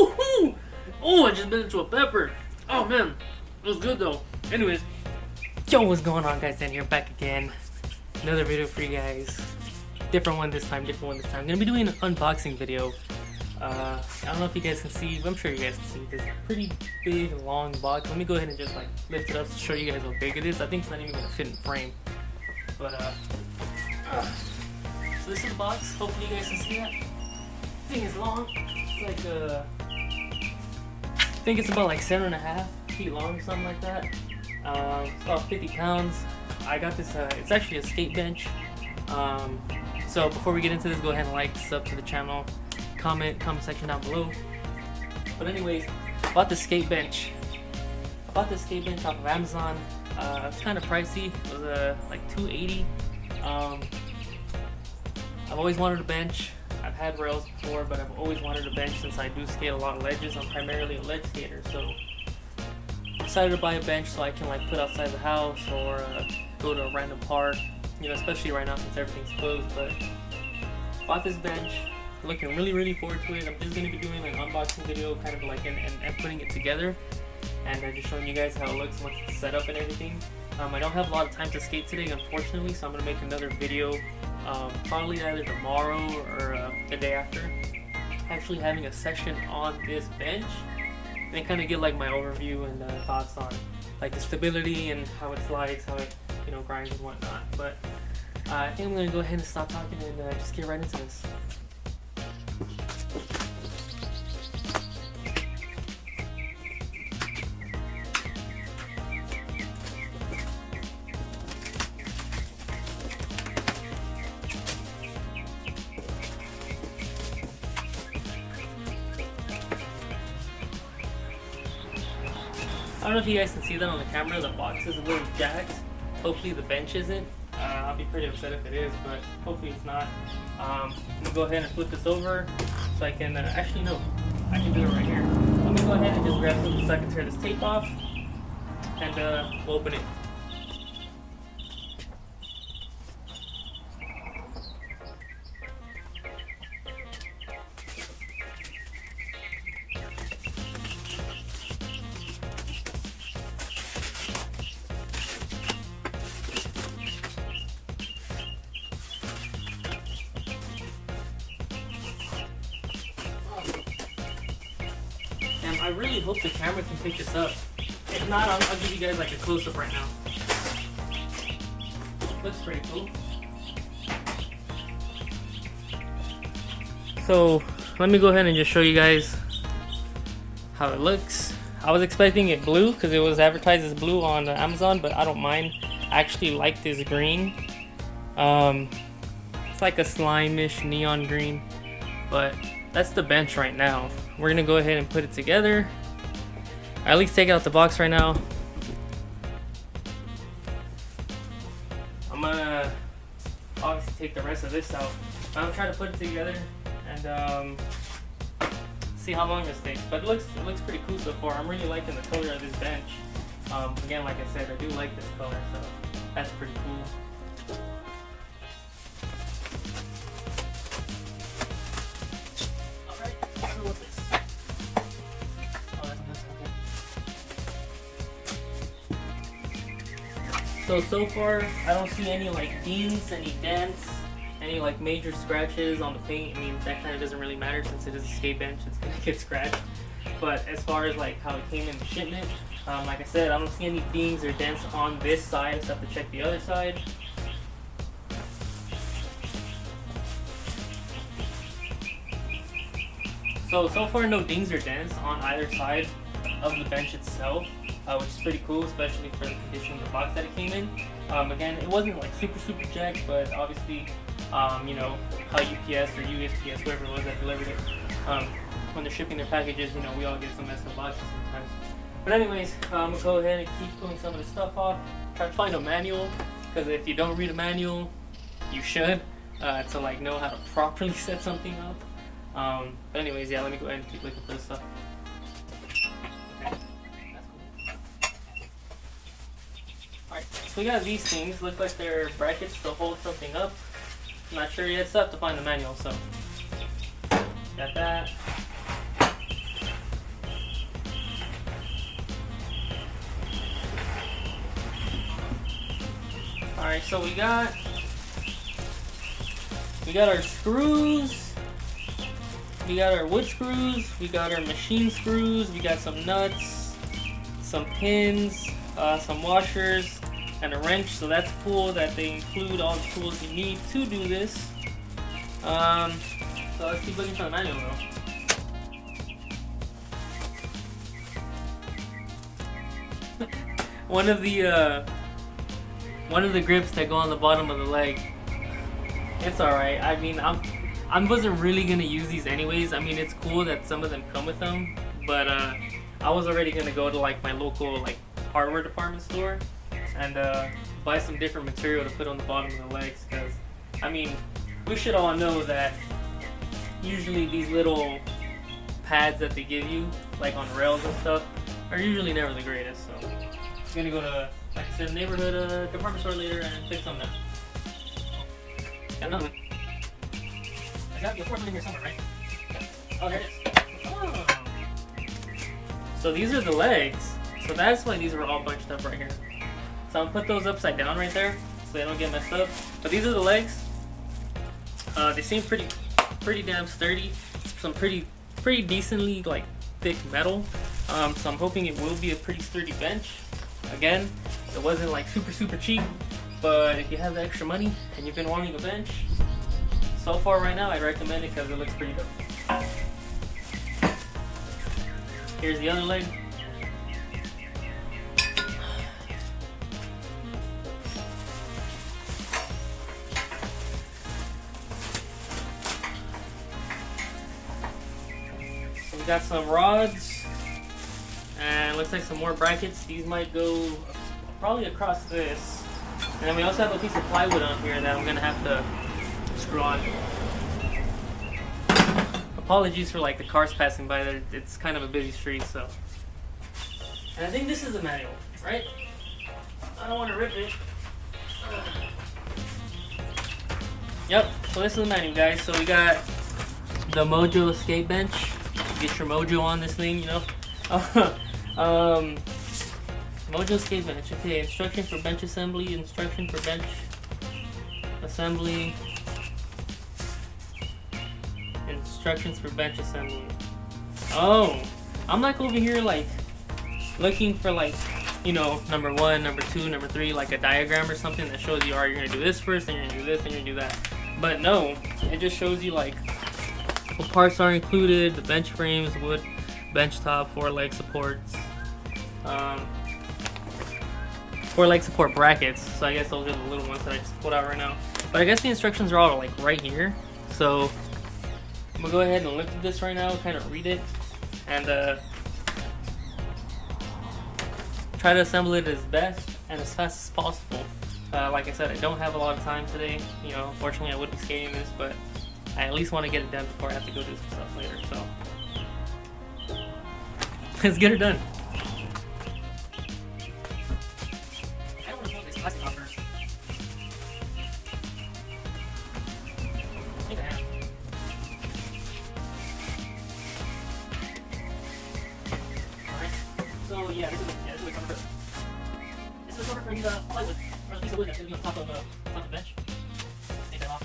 Ooh, oh, I just bit into a pepper. Oh man, it was good though. Anyways, yo, what's going on, guys? Dan here, back again. Another video for you guys. Different one this time. I'm gonna be doing an unboxing video. I don't know if you guys can see. I'm sure you guys can see this pretty big, long box. Let me go ahead and just like lift it up to show you guys how big it is. I think it's not even gonna fit in frame. But so this is the box. Hopefully you guys can see that. Thing is long. It's like I think it's about like 7.5 feet long, something like that. It's about 50 pounds. I got this. It's actually a skate bench. So before we get into this, go ahead and like, sub to the channel, comment section down below. But anyways, I bought the skate bench. I bought this skate bench off of Amazon. It's kind of pricey. It was like $280. I've always wanted a bench. I've had rails before, but I've always wanted a bench since I do skate a lot of ledges. I'm primarily a ledge skater, so I decided to buy a bench so I can like put outside the house or go to a random park. You know, especially right now since everything's closed. But bought this bench. Looking really forward to it. I'm just gonna be doing an unboxing video, kind of like and putting it together, and just showing you guys how it looks once it's set up and everything. I don't have a lot of time to skate today, unfortunately, so I'm gonna make another video, probably either tomorrow or the day after, actually having a session on this bench, and kind of get like my overview and thoughts on like the stability and how it slides, how it grinds and whatnot. But I think I'm gonna go ahead and stop talking and just get right into this. I don't know if you guys can see that on the camera. The box is a little jacked. Hopefully the bench isn't. I'll be pretty upset if it is, but hopefully it's not. I'm gonna go ahead and flip this over so I can actually no, I can do it right here. Let me go ahead and just grab something so I can tear this tape off, and we'll open it. I really hope the camera can pick this up. If not, I'll give you guys like a close-up right now. Looks pretty cool. So let me go ahead and just show you guys how it looks. I was expecting it blue because it was advertised as blue on Amazon, but I don't mind. I actually like this green. It's like a slime-ish neon green, but that's the bench right now. We're gonna go ahead and put it together. At least take out the box right now. I'm gonna obviously take the rest of this out. I'm gonna try to put it together and see how long this takes. But it looks pretty cool so far. I'm really liking the color of this bench. Again, like I said, I do like this color, so that's pretty cool. So far, I don't see any like dings, any dents, any like major scratches on the paint. I mean, that kind of doesn't really matter since it is a skate bench, it's gonna get scratched. But as far as like how it came in the shipment, like I said, I don't see any dings or dents on this side. I just have to check the other side. So far no dings or dents on either side of the bench itself, which is pretty cool, especially for the condition of the box that it came in. Again, it wasn't like super jacked, but obviously, you know, how UPS or USPS, whoever it was that delivered it, when they're shipping their packages, you know, we all get some messed up boxes sometimes. But anyways, I'm gonna go ahead and keep pulling some of the stuff off. Try to find a manual, because if you don't read a manual, you should, to like know how to properly set something up. But anyways, yeah, let me go ahead and keep looking for this stuff. Okay. That's cool. Alright, so we got these things. Look like they're brackets to hold something up. I'm not sure yet, still have to find the manual, so got that. Alright, so we got our screws, we got our wood screws, we got our machine screws, we got some nuts, some pins, some washers, and a wrench. So that's cool that they include all the tools you need to do this. So let's keep looking for the manual though. One of the grips that go on the bottom of the leg. It's alright. I mean, I wasn't really gonna use these anyways. I mean, it's cool that some of them come with them, but I was already gonna go to like my local like hardware department store and buy some different material to put on the bottom of the legs, because I mean, we should all know that usually these little pads that they give you, like on rails and stuff, are usually never the greatest. So I'm gonna go to, like I said, neighborhood department store later and pick some up. Got another one. I got the fourth one in here somewhere, right? Oh, there it is. Oh. So these are the legs. So that's why these were all bunched up right here. So I'll put those upside down right there so they don't get messed up. But these are the legs. They seem pretty damn sturdy. Some pretty decently like thick metal. So I'm hoping it will be a pretty sturdy bench. Again, it wasn't like super cheap, but if you have the extra money and you've been wanting a bench, so far right now I'd recommend it because it looks pretty dope. Here's the other leg. So we got some rods. And looks like some more brackets. These might go probably across this. And then we also have a piece of plywood on here that I'm gonna have to screw on. Apologies for like the cars passing by there. It's kind of a busy street, so. And I think this is the manual, right? I don't want to rip it. Yep, so this is the manual, guys. So we got the Mojo Escape Bench. Get your mojo on this thing, you know. Mojo Escape Bench. Okay, instruction for bench assembly, instruction for bench assembly, instructions for bench assembly. Oh, I'm like over here like looking for like, you know, number 1, number 2, number 3, like a diagram or something that shows you, alright, you're gonna do this first, then you're gonna do this, then you're gonna do that. But no, it just shows you like what parts are included, the bench frames, wood, bench top, 4 leg supports, 4 leg support brackets. So I guess those are the little ones that I just pulled out right now. But I guess the instructions are all like right here. So I'm gonna go ahead and look at this right now, kind of read it, and try to assemble it as best and as fast as possible. Like I said, I don't have a lot of time today. You know, unfortunately I would be skating this, but I at least want to get it done before I have to go do some stuff later. So let's get her done. I don't want to smoke this plastic off first. I think I have. Alright. So yeah, this is what comes first. This is the cover for the plywood, or the piece of wood that's going to be on top of the bench. Take that off.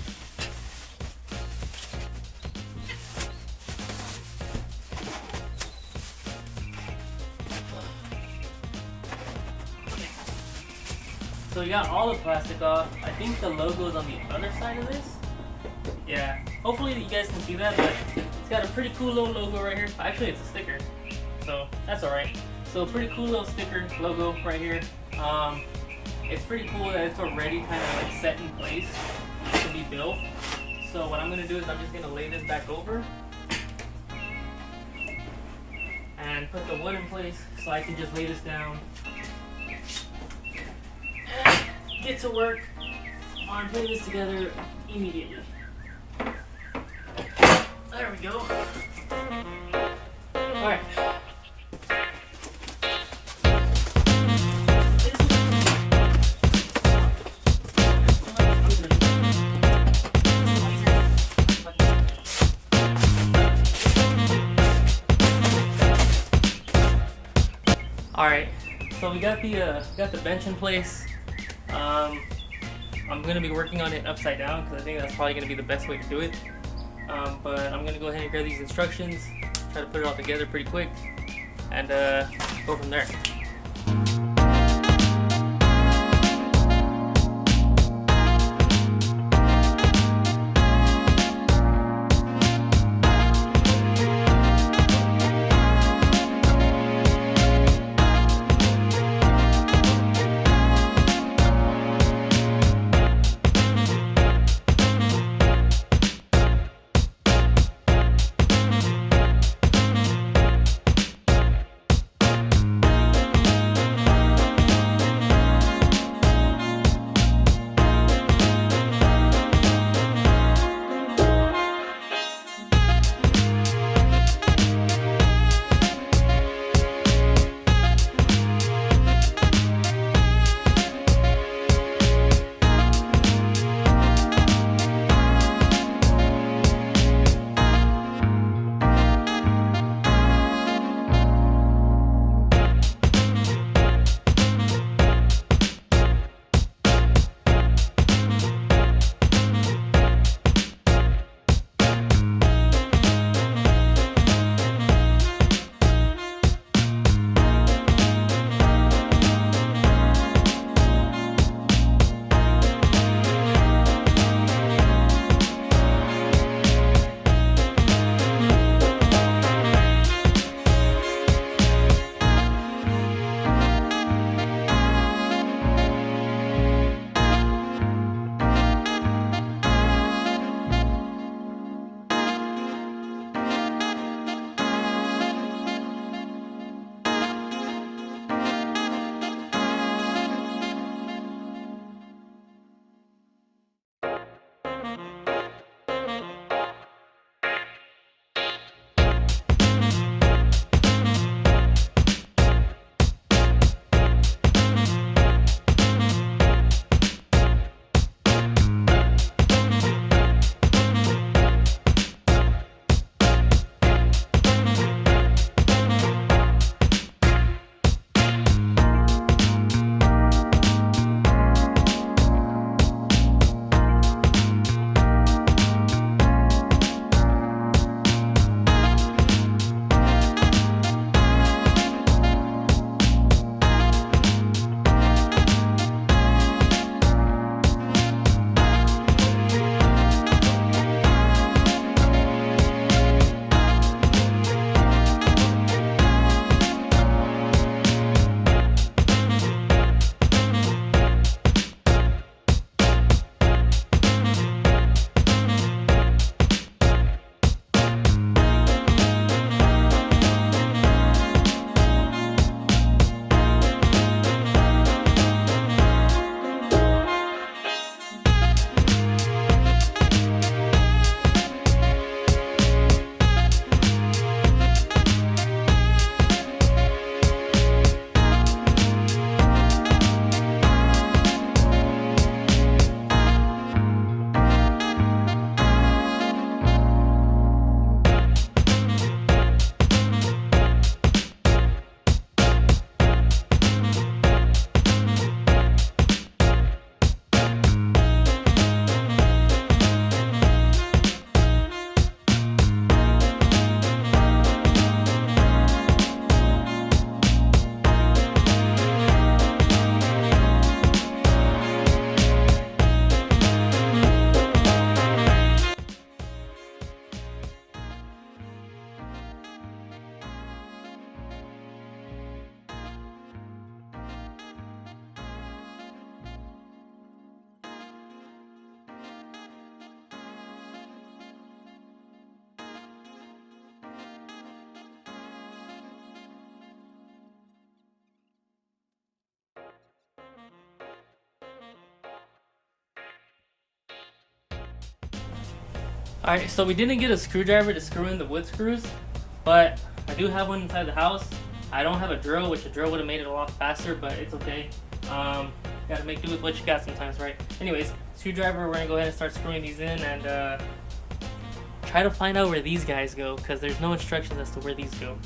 So we got all the plastic off. I think the logo is on the other side of this. Yeah, hopefully you guys can see that, but it's got a pretty cool little logo right here. Actually, it's a sticker, so that's alright. So pretty cool little sticker logo right here. It's pretty cool that it's already kind of like set in place to be built. So what I'm gonna do is I'm just gonna lay this back over and put the wood in place so I can just lay this down. Get to work on putting this together immediately. There we go. Alright. Alright, so we got the bench in place. I'm going to be working on it upside down because I think that's probably going to be the best way to do it. But I'm going to go ahead and grab these instructions, try to put it all together pretty quick, and go from there. Alright, so we didn't get a screwdriver to screw in the wood screws, but I do have one inside the house. I don't have a drill, which a drill would have made it a lot faster, but it's okay. Gotta make do with what you got sometimes, right? Anyways, screwdriver, we're gonna go ahead and start screwing these in and try to find out where these guys go, because there's no instructions as to where these go.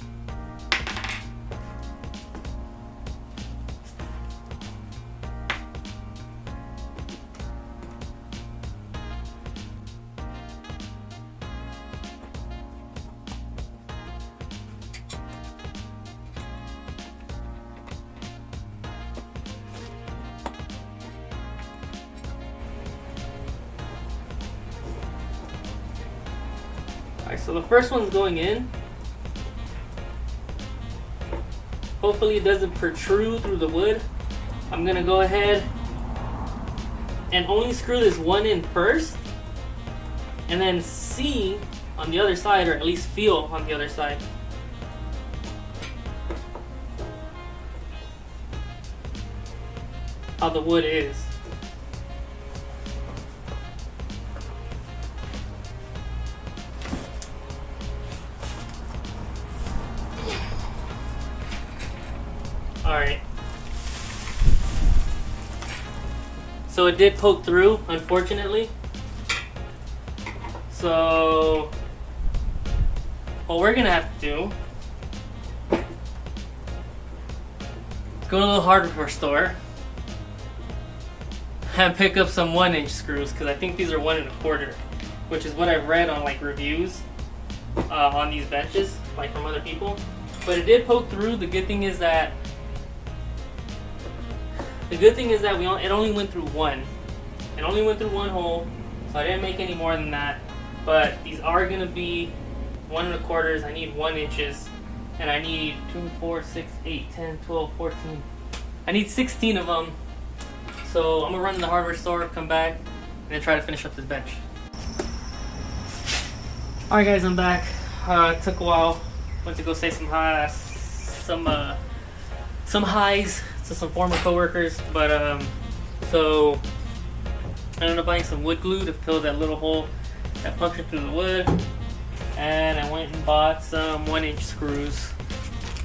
Alright, so the first one's going in. Hopefully it doesn't protrude through the wood. I'm gonna go ahead and only screw this one in first, and then see on the other side, or at least feel on the other side. How the wood is. Alright. So it did poke through, unfortunately. So what we're gonna have to do is go to a little hardware store and pick up some 1-inch screws, because I think these are 1 1/4, which is what I've read on like reviews on these benches, like from other people. But it did poke through. The good thing is that it only went through one. It only went through one hole, so I didn't make any more than that. But these are gonna be 1 1/4. I need 1 inches, and I need 2, 4, 6, 8, 10, 12, 14. I need 16 of them. So I'm gonna run to the hardware store, come back, and then try to finish up this bench. Alright guys, I'm back. It took a while. Went to go say some highs to some former coworkers, but so I ended up buying some wood glue to fill that little hole that punctured through the wood, and I went and bought some 1-inch screws,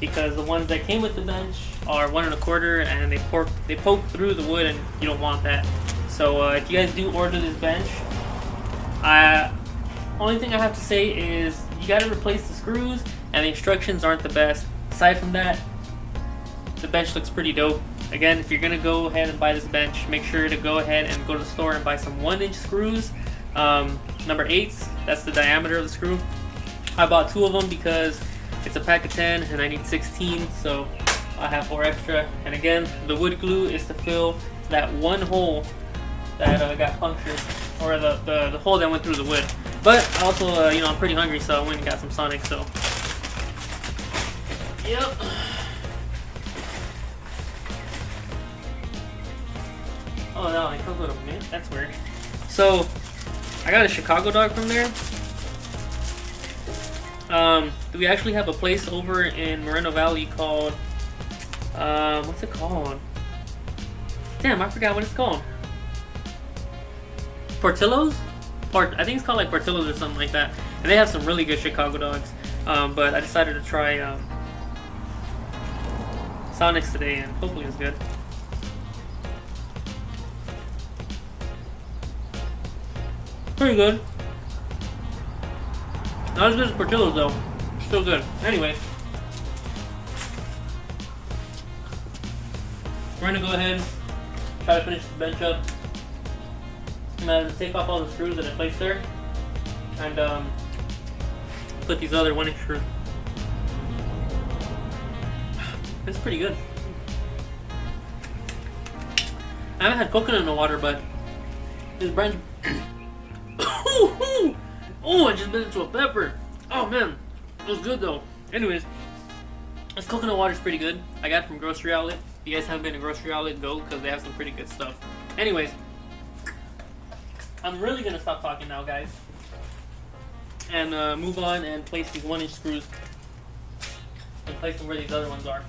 because the ones that came with the bench are 1 1/4, and they poke through the wood, and you don't want that. So if you guys do order this bench, only thing I have to say is you got to replace the screws, and the instructions aren't the best. Aside from that, the bench looks pretty dope. Again, if you're gonna go ahead and buy this bench, make sure to go ahead and go to the store and buy some 1-inch screws, number 8s. That's the diameter of the screw. I bought 2 of them because it's a pack of 10 and I need 16, so I have 4 extra. And again, the wood glue is to fill that one hole that got punctured, or the hole that went through the wood. But also, I'm pretty hungry, so I went and got some Sonic. So, yep. Oh no, it comes with a mint? That's weird. So, I got a Chicago dog from there. We actually have a place over in Moreno Valley called, what's it called? Damn, I forgot what it's called. Portillo's? I think it's called like Portillo's or something like that. And they have some really good Chicago dogs. But I decided to try Sonic's today, and hopefully it's good. Pretty good. Not as good as Portillo's though. Still good. Anyway, we're gonna go ahead, try to finish the bench up. I'm gonna take off all the screws that I placed there, and put these other 1-inch screws. It's pretty good. I haven't had coconut in the water, but this brand. Oh, I just bit into a pepper. Oh man, it was good though. Anyways, this coconut water is pretty good. I got it from Grocery Outlet. If you guys haven't been to Grocery Outlet, go, because they have some pretty good stuff. Anyways, I'm really gonna stop talking now, guys, and move on and place these 1-inch screws and place them where these other ones are.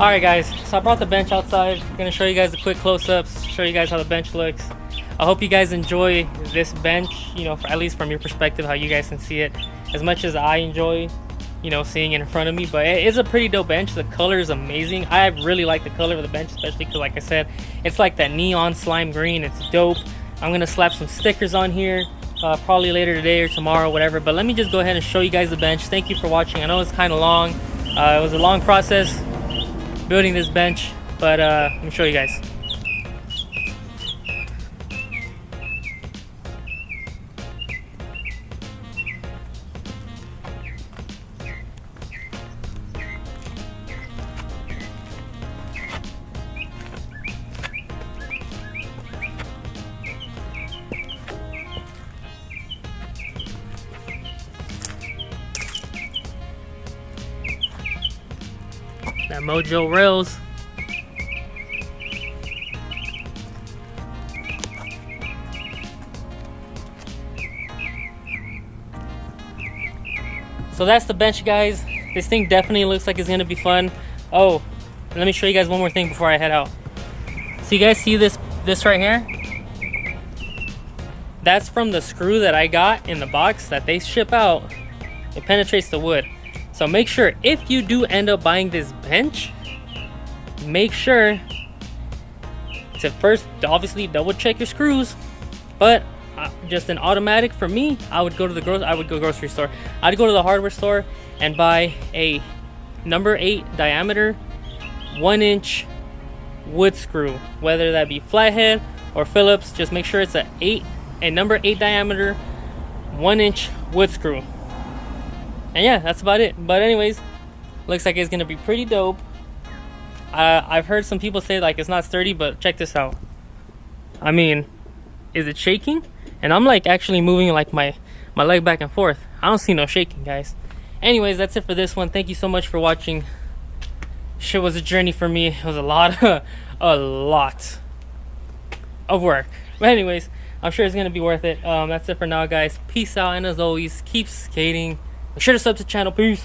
Alright guys, so I brought the bench outside. I'm gonna show you guys the quick close-ups, show you guys how the bench looks. I hope you guys enjoy this bench, you know, at least from your perspective, how you guys can see it, as much as I enjoy, you know, seeing it in front of me. But it is a pretty dope bench. The color is amazing. I really like the color of the bench, especially because, like I said, it's like that neon slime green. It's dope. I'm gonna slap some stickers on here, probably later today or tomorrow, whatever. But let me just go ahead and show you guys the bench. Thank you for watching. I know it's kind of long. It was a long process building this bench, but let me show you guys. That Mojo rails. So that's the bench, guys. This thing definitely looks like it's gonna be fun. Oh, let me show you guys one more thing before I head out. So you guys see this right here? That's from the screw that I got in the box that they ship out. It penetrates the wood. So make sure, if you do end up buying this bench, make sure to first obviously double check your screws. But just an automatic for me, I would go to the grocery store. I'd go to the hardware store and buy a number 8 diameter 1-inch wood screw, whether that be flathead or Phillips. Just make sure it's a number 8 diameter 1-inch wood screw. And yeah, that's about it. But anyways, looks like it's gonna be pretty dope. I've heard some people say like it's not sturdy, but check this out. I mean, is it shaking? And I'm like actually moving like my leg back and forth. I don't see no shaking, guys. Anyways, that's it for this one. Thank you so much for watching. Shit was a journey for me. It was a lot of work. But anyways, I'm sure it's gonna be worth it. That's it for now, guys. Peace out, and as always, keep skating. Make sure to sub to the channel. Peace.